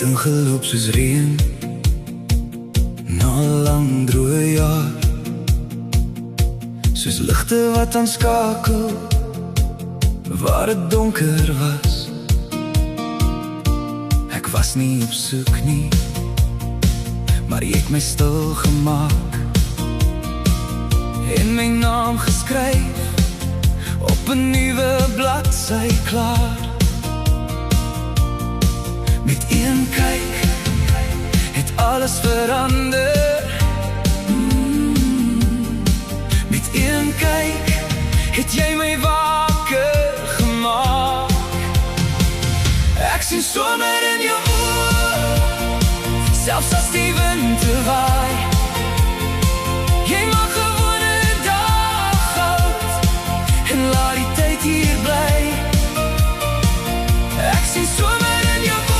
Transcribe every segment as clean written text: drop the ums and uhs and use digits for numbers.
het ingeloop soos reën na 'n lang droë jaar, soos ligte wat aanskakel waar het donker was. Ek was nie op soek nie, maar jy het my stil gemaak en my naam geskryf op 'n nuwe bladsy klaar. Met een kyk het alles verander. Met een kyk het jy my wakker gemaak. Ek sien somer in jou oë, selfs as die wind te waai. Jy maak gewone dag goud en laat die tyd hier bly. Ek sien somer in jou oë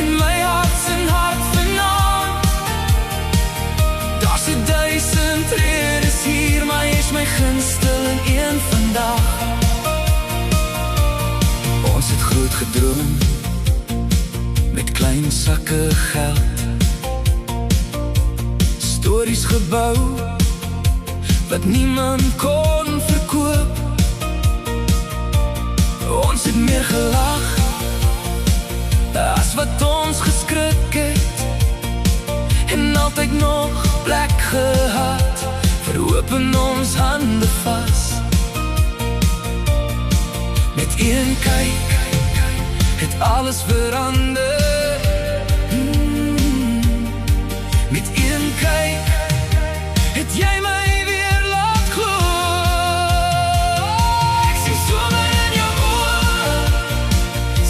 en my hart sing hart vanaand. Daar's 1000 redes hier, maar jy is my gunsteling een vandag. Ons het groot gedroom met klein sakke geld, stories gebou wat niemand kon verkoop. Ons het meer gelag as wat ons geskrik het, en altyd nog plek gehad vir hoop in ons hande vas. Met een kyk het alles verander. Met een kyk het jy my weer laat glo. Ek sien somer in jou oë,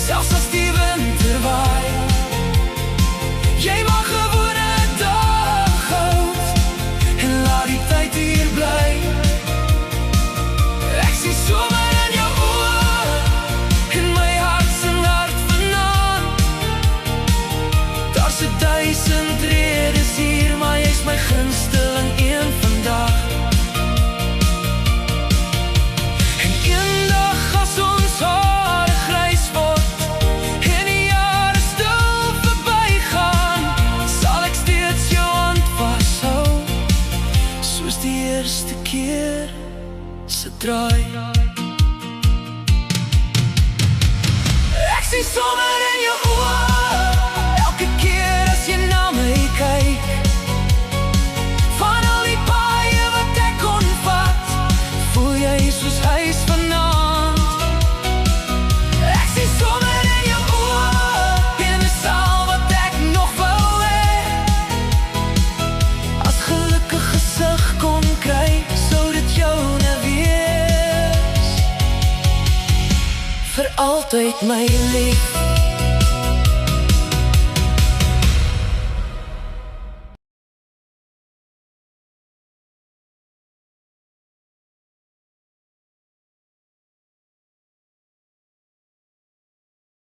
selfs as die wind te waai. Jy maak gewone dag goud en laat die tyd hier bly. Ek sien somer in jou oë en my hart sing hart vanaand. Daar's 1000 redes hier, maar jy is my gunsteling een vandag. En eendag as ons hare grys word en die jare stil verbygaan, sal ek steeds jou hand vashou, soos die eerste keer se draai. Ek sien somer in jou oë, elke keer as jy na my kyk. Van al die paaie wat ek kon vat, voel jy soos huis vanaand. Ek sien somer in jou oë, en dis al wat ek nog wou hê. As gelukkig gesig kon kry, sou dit joune wees. Vir altyd my lief.